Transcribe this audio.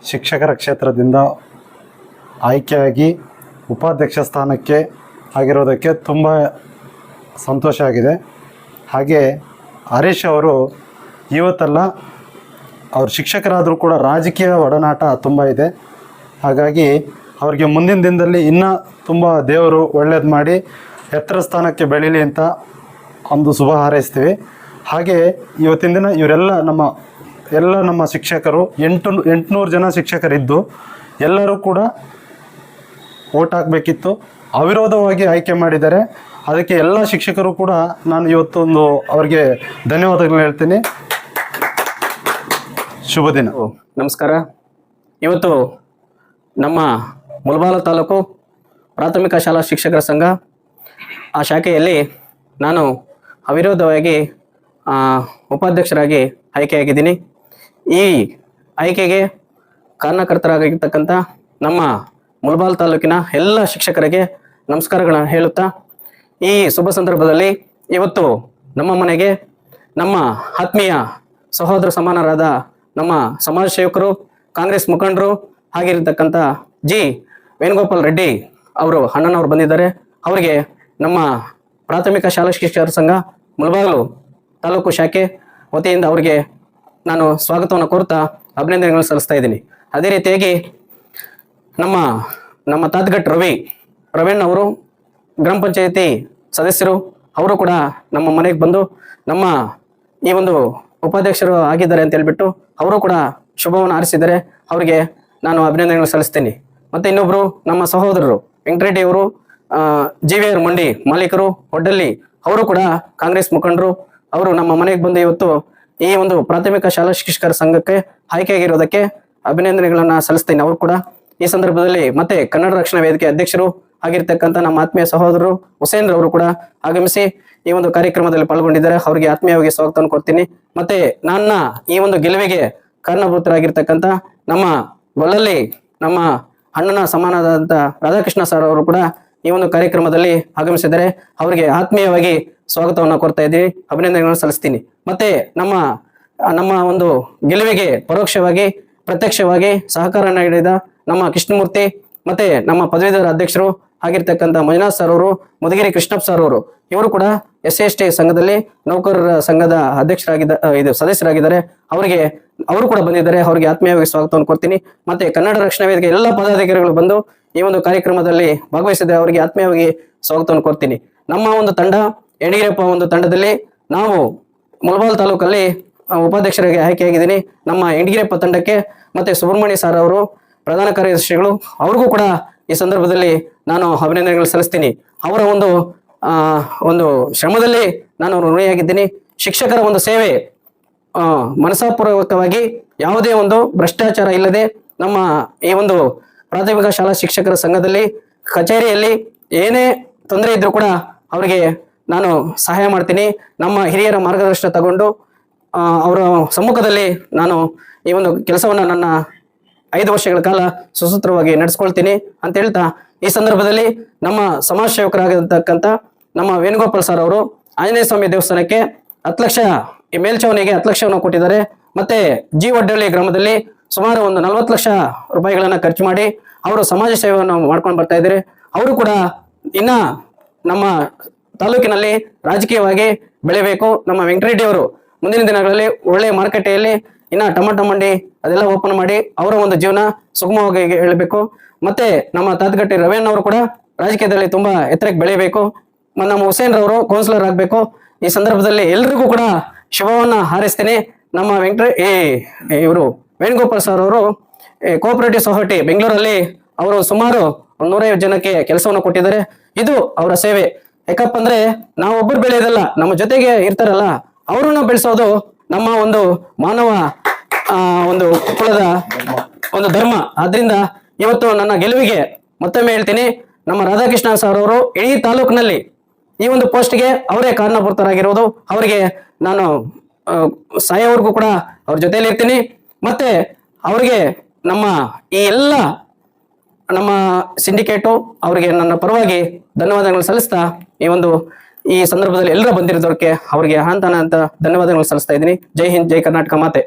ಶಿಕ್ಷಕರ ಕ್ಷೇತ್ರದಿಂದ ಆಯ್ಕೆಯಾಗಿ ಉಪಾಧ್ಯಕ್ಷ ಸ್ಥಾನಕ್ಕೆ ಆಗಿರೋದಕ್ಕೆ ತುಂಬ ಸಂತೋಷ ಆಗಿದೆ. ಹಾಗೆ ಹರೀಶ್ ಅವರು ಇವತ್ತಲ್ಲ, ಅವ್ರು ಶಿಕ್ಷಕರಾದರೂ ಕೂಡ ರಾಜಕೀಯ ಒಡನಾಟ ತುಂಬ ಇದೆ. ಹಾಗಾಗಿ ಅವ್ರಿಗೆ ಮುಂದಿನ ದಿನದಲ್ಲಿ ಇನ್ನೂ ತುಂಬ ದೇವರು ಒಳ್ಳೇದು ಮಾಡಿ ಎತ್ತರ ಸ್ಥಾನಕ್ಕೆ ಬೆಳೀಲಿ ಅಂತ ಒಂದು ಶುಭ ಹಾರೈಸ್ತೀವಿ. ಹಾಗೆ ಇವತ್ತಿನ ದಿನ ಇವರೆಲ್ಲ ನಮ್ಮ ಶಿಕ್ಷಕರು 800 ಜನ ಶಿಕ್ಷಕರಿದ್ದು ಎಲ್ಲರೂ ಕೂಡ ಓಟ್ ಹಾಕಬೇಕಿತ್ತು. ಅವಿರೋಧವಾಗಿ ಆಯ್ಕೆ ಮಾಡಿದ್ದಾರೆ. ಅದಕ್ಕೆ ಎಲ್ಲ ಶಿಕ್ಷಕರು ಕೂಡ ನಾನು ಇವತ್ತೊಂದು ಅವ್ರಿಗೆ ಧನ್ಯವಾದಗಳು ಹೇಳ್ತೀನಿ. ಶುಭ ದಿನ. ನಮಸ್ಕಾರ. ಇವತ್ತು ನಮ್ಮ ಮುಳಬಾಲ ತಾಲೂಕು ಪ್ರಾಥಮಿಕ ಶಾಲಾ ಶಿಕ್ಷಕರ ಸಂಘ ಆ ಶಾಖೆಯಲ್ಲಿ ನಾನು ಅವಿರೋಧವಾಗಿ ಉಪಾಧ್ಯಕ್ಷರಾಗಿ ಆಯ್ಕೆಯಾಗಿದ್ದೀನಿ. ಈ ಆಯ್ಕೆಗೆ ಕಾರಣಕರ್ತರಾಗಿರ್ತಕ್ಕಂಥ ನಮ್ಮ ಮುಳಬಾಲ್ ತಾಲೂಕಿನ ಎಲ್ಲ ಶಿಕ್ಷಕರಿಗೆ ನಮಸ್ಕಾರಗಳನ್ನು ಹೇಳುತ್ತಾ, ಈ ಶುಭ ಸಂದರ್ಭದಲ್ಲಿ ಇವತ್ತು ನಮ್ಮ ಮನೆಗೆ ನಮ್ಮ ಆತ್ಮೀಯ ಸಹೋದರ ಸಮಾನರಾದ ನಮ್ಮ ಸಮಾಜ ಸೇವಕರು, ಕಾಂಗ್ರೆಸ್ ಮುಖಂಡರು ಆಗಿರತಕ್ಕಂಥ ಜಿ ವೇಣುಗೋಪಾಲ್ ರೆಡ್ಡಿ ಅವರು ಅಣ್ಣನವರು ಬಂದಿದ್ದಾರೆ. ಅವರಿಗೆ ನಮ್ಮ ಪ್ರಾಥಮಿಕ ಶಾಲಾ ಶಿಕ್ಷಕರ ಸಂಘ ಮುಳಬಾಗಿಲು ತಾಲೂಕು ಶಾಖೆ ವತಿಯಿಂದ ಅವರಿಗೆ ನಾನು ಸ್ವಾಗತವನ್ನು ಕೋರುತ್ತಾ ಅಭಿನಂದನೆಗಳನ್ನು ಸಲ್ಲಿಸ್ತಾ ಇದ್ದೀನಿ. ಅದೇ ರೀತಿಯಾಗಿ ನಮ್ಮ ತಾತ್ಗಟ್ ಪ್ರವೀಣ್ ಅವರು ಗ್ರಾಮ ಪಂಚಾಯತಿ ಸದಸ್ಯರು, ಅವರು ಕೂಡ ನಮ್ಮ ಮನೆಗೆ ಬಂದು ನಮ್ಮ ಈ ಒಂದು ಉಪಾಧ್ಯಕ್ಷರು ಆಗಿದ್ದಾರೆ ಅಂತ ಹೇಳ್ಬಿಟ್ಟು ಅವರು ಕೂಡ ಶುಭವನ್ನು ಹಾರೈಸಿದ್ದಾರೆ. ಅವರಿಗೆ ನಾನು ಅಭಿನಂದನೆಗಳನ್ನು ಸಲ್ಲಿಸ್ತೀನಿ. ಮತ್ತು ಇನ್ನೊಬ್ಬರು ನಮ್ಮ ಸಹೋದರರು ವೆಂಕಟರೆಡ್ಡಿ ಅವರು, GVR ಮಂಡಿ ಮಾಲೀಕರು ಒಡ್ಡಲ್ಲಿ, ಅವರು ಕೂಡ ಕಾಂಗ್ರೆಸ್ ಮುಖಂಡರು. ಅವರು ನಮ್ಮ ಮನೆಗೆ ಬಂದು ಇವತ್ತು ಈ ಒಂದು ಪ್ರಾಥಮಿಕ ಶಾಲಾ ಶಿಕ್ಷಕರ ಸಂಘಕ್ಕೆ ಆಯ್ಕೆಯಾಗಿರೋದಕ್ಕೆ ಅಭಿನಂದನೆಗಳನ್ನು ಸಲ್ಲಿಸ್ತೇನೆ. ಅವರು ಕೂಡ ಈ ಸಂದರ್ಭದಲ್ಲಿ ಮತ್ತೆ ಕನ್ನಡ ರಕ್ಷಣಾ ವೇದಿಕೆ ಅಧ್ಯಕ್ಷರು ಆಗಿರ್ತಕ್ಕಂಥ ನಮ್ಮ ಆತ್ಮೀಯ ಸಹೋದರರು ಹುಸೇನ್ ಅವರು ಕೂಡ ಆಗಮಿಸಿ ಈ ಒಂದು ಕಾರ್ಯಕ್ರಮದಲ್ಲಿ ಪಾಲ್ಗೊಂಡಿದ್ದಾರೆ. ಅವರಿಗೆ ಆತ್ಮೀಯವಾಗಿ ಸ್ವಾಗತವನ್ನು ಕೊಡ್ತೀನಿ. ಮತ್ತೆ ನನ್ನ ಈ ಒಂದು ಗೆಲುವಿಗೆ ಕಾರಣಭೂತರಾಗಿರ್ತಕ್ಕಂಥ ನಮ್ಮ ಗೊಲ್ಲಲ್ಲಿ ನಮ್ಮ ಅಣ್ಣನ ಸಮಾನವಾದಂಥ ರಾಧಾಕೃಷ್ಣ ಸರ್ ಅವರು ಕೂಡ ಈ ಒಂದು ಕಾರ್ಯಕ್ರಮದಲ್ಲಿ ಆಗಮಿಸಿದ್ದಾರೆ. ಅವರಿಗೆ ಆತ್ಮೀಯವಾಗಿ ಸ್ವಾಗತವನ್ನು ಕೊಡ್ತಾ ಇದ್ದೀವಿ, ಅಭಿನಂದನೆಗಳನ್ನು ಸಲ್ಲಿಸ್ತೀನಿ. ಮತ್ತೆ ನಮ್ಮ ಒಂದು ಗೆಲುವಿಗೆ ಪರೋಕ್ಷವಾಗಿ ಪ್ರತ್ಯಕ್ಷವಾಗಿ ಸಹಕಾರ ನೀಡಿದ ನಮ್ಮ ಕೃಷ್ಣಮೂರ್ತಿ, ಮತ್ತೆ ನಮ್ಮ ಪದವೀಧರ ಅಧ್ಯಕ್ಷರು ಆಗಿರ್ತಕ್ಕಂಥ ಮಂಜುನಾಥ್ ಸರ್ ಅವರು, ಮುದಗಿರಿ ಕೃಷ್ಣಪ್ಪ ಸರ್ ಅವರು, ಇವರು ಕೂಡ SC/ST ಸಂಘದಲ್ಲಿ ನೌಕರರ ಸಂಘದ ಸದಸ್ಯರಾಗಿದ್ದಾರೆ. ಅವರು ಕೂಡ ಬಂದಿದ್ದಾರೆ. ಅವರಿಗೆ ಆತ್ಮೀಯವಾಗಿ ಸ್ವಾಗತವನ್ನು ಕೊಡ್ತೀನಿ. ಮತ್ತೆ ಕನ್ನಡ ರಕ್ಷಣಾ ವೇದಿಕೆ ಎಲ್ಲ ಪದಾಧಿಕಾರಿಗಳು ಬಂದು ಈ ಒಂದು ಕಾರ್ಯಕ್ರಮದಲ್ಲಿ ಭಾಗವಹಿಸಿದರೆ ಅವರಿಗೆ ಆತ್ಮೀಯವಾಗಿ ಸ್ವಾಗತವನ್ನು ಕೊಡ್ತೀನಿ. ನಮ್ಮ ಒಂದು ತಂಡ ಯಡಿಯೂರಪ್ಪ ಒಂದು ತಂಡದಲ್ಲಿ ನಾವು ಮುಳಬಾಲ್ ತಾಲೂಕಲ್ಲಿ ಉಪಾಧ್ಯಕ್ಷರಾಗಿ ಆಯ್ಕೆಯಾಗಿದ್ದೀನಿ. ನಮ್ಮ ಯಡಿಯೂರಪ್ಪ ತಂಡಕ್ಕೆ ಮತ್ತೆ ಸುಬ್ರಹ್ಮಣ್ಯ ಸರ್ ಅವರು ಪ್ರಧಾನ ಕಾರ್ಯದರ್ಶಿಗಳು, ಅವ್ರಿಗೂ ಕೂಡ ಈ ಸಂದರ್ಭದಲ್ಲಿ ನಾನು ಅಭಿನಂದನೆಗಳು ಸಲ್ಲಿಸ್ತೀನಿ. ಅವರ ಒಂದು ಶ್ರಮದಲ್ಲಿ ನಾನು ಋಣಿಯಾಗಿದ್ದೀನಿ. ಶಿಕ್ಷಕರ ಒಂದು ಸೇವೆ ಮನಸ್ಪೂರ್ವಕವಾಗಿ ಯಾವುದೇ ಒಂದು ಭ್ರಷ್ಟಾಚಾರ ಇಲ್ಲದೆ ನಮ್ಮ ಈ ಒಂದು ಪ್ರಾಥಮಿಕ ಶಾಲಾ ಶಿಕ್ಷಕರ ಸಂಘದಲ್ಲಿ ಕಚೇರಿಯಲ್ಲಿ ಏನೇ ತೊಂದರೆ ಇದ್ರೂ ಕೂಡ ಅವರಿಗೆ ನಾನು ಸಹಾಯ ಮಾಡ್ತೀನಿ. ನಮ್ಮ ಹಿರಿಯರ ಮಾರ್ಗದರ್ಶನ ತಗೊಂಡು ಅವರ ಸಮ್ಮುಖದಲ್ಲಿ ನಾನು ಈ ಒಂದು ಕೆಲಸವನ್ನು ನನ್ನ 5 ವರ್ಷಗಳ ಕಾಲ ಸುಸೂತ್ರವಾಗಿ ನಡೆಸ್ಕೊಳ್ತೀನಿ ಅಂತ ಹೇಳ್ತಾ, ಈ ಸಂದರ್ಭದಲ್ಲಿ ನಮ್ಮ ಸಮಾಜ ಸೇವಕರಾಗಿರ್ತಕ್ಕಂಥ ನಮ್ಮ ವೇಣುಗೋಪಾಲ್ ಸರ್ ಅವರು ಆಂಜನೇಯ ಸ್ವಾಮಿ ದೇವಸ್ಥಾನಕ್ಕೆ 10 ಲಕ್ಷ, ಈ ಮೇಲ್ಛಾವಣಿಗೆ 10 ಲಕ್ಷವನ್ನು ಕೊಟ್ಟಿದ್ದಾರೆ. ಮತ್ತೆ ಒಡ್ಡಳ್ಳಿ ಗ್ರಾಮದಲ್ಲಿ ಸುಮಾರು ಒಂದು 40 ಲಕ್ಷ ರೂಪಾಯಿಗಳನ್ನ ಖರ್ಚು ಮಾಡಿ ಅವರು ಸಮಾಜ ಸೇವೆಯನ್ನು ಮಾಡ್ಕೊಂಡು ಬರ್ತಾ ಇದ್ದಾರೆ. ಅವರು ಕೂಡ ಇನ್ನ ನಮ್ಮ ತಾಲೂಕಿನಲ್ಲಿ ರಾಜಕೀಯವಾಗಿ ಬೆಳೆಯಬೇಕು. ನಮ್ಮ ವೆಂಕಟರೆಡ್ಡಿ ಅವರು ಮುಂದಿನ ದಿನಗಳಲ್ಲಿ ಒಳ್ಳೆಯ ಮಾರುಕಟ್ಟೆಯಲ್ಲಿ ಇನ್ನ ಟೊಮೆಟೊ ಮಂಡಿ ಅದೆಲ್ಲ ಓಪನ್ ಮಾಡಿ ಅವರ ಒಂದು ಜೀವನ ಸುಗಮವಾಗಿ ಹೇಳಬೇಕು. ಮತ್ತೆ ನಮ್ಮ ತಾತ್ಗಟ್ಟಿ ರವೀಣ್ ಅವರು ಕೂಡ ರಾಜಕೀಯದಲ್ಲಿ ತುಂಬಾ ಎತ್ತರಕ್ಕೆ ಬೆಳೆಯಬೇಕು. ನಮ್ಮ ಹುಸೇನ್ ರವರು ಕೌನ್ಸಿಲರ್ ಆಗಬೇಕು. ಈ ಸಂದರ್ಭದಲ್ಲಿ ಎಲ್ರಿಗೂ ಕೂಡ ಶುಭವನ್ನ ಹಾರೈಸ್ತೇನೆ. ನಮ್ಮ ಇವರು ವೇಣುಗೋಪಾಲ್ ಸರ್ ಅವರು ಕೋಆಪರೇಟಿವ್ ಸೊಸೈಟಿ ಬೆಂಗಳೂರಲ್ಲಿ ಅವರು ಸುಮಾರು 150 ಜನಕ್ಕೆ ಕೆಲಸವನ್ನು ಕೊಟ್ಟಿದ್ದಾರೆ. ಇದು ಅವರ ಸೇವೆ. ಯಾಕಪ್ಪ ಅಂದ್ರೆ ನಾವು ಒಬ್ಬರು ಬೆಳೆಯೋದಲ್ಲ, ನಮ್ಮ ಜೊತೆಗೆ ಇರ್ತಾರಲ್ಲ ಅವರನ್ನ ಬೆಳೆಸೋದು ನಮ್ಮ ಒಂದು ಮಾನವ ಒಂದು ಕುಲದ ಒಂದು ಧರ್ಮ. ಆದ್ರಿಂದ ಇವತ್ತು ನನ್ನ ಗೆಲುವಿಗೆ ಮತ್ತೊಮ್ಮೆ ಹೇಳ್ತೀನಿ, ನಮ್ಮ ರಾಧಾಕೃಷ್ಣ ಸರ್ ಅವರು ಇಡೀ ತಾಲೂಕಿನಲ್ಲಿ ಈ ಒಂದು ಪೋಸ್ಟ್ಗೆ ಅವರೇ ಕಾರಣಭೂತರಾಗಿರೋದು. ಅವರಿಗೆ ನಾನು ಸಾಯೋವರೆಗೂ ಕೂಡ ಅವ್ರ ಜೊತೆಯಲ್ಲಿ ಇರ್ತೀನಿ. ಮತ್ತೆ ಅವರಿಗೆ ನಮ್ಮ ಈ ಎಲ್ಲ ನಮ್ಮ ಸಿಂಡಿಕೇಟು ಅವರಿಗೆ ನನ್ನ ಪರವಾಗಿ ಧನ್ಯವಾದಗಳು ಸಲ್ಲಿಸ್ತಾ ಈ ಸಂದರ್ಭದಲ್ಲಿ ಎಲ್ಲರೂ ಬಂದಿರೋದಕ್ಕೆ ಅವರಿಗೆ ಅಂತ ಧನ್ಯವಾದಗಳು ಸಲ್ಲಿಸ್ತಾ ಇದ್ದೀನಿ. ಜೈ ಹಿಂದ್, ಜೈ ಕರ್ನಾಟಕ ಮಾತೆ.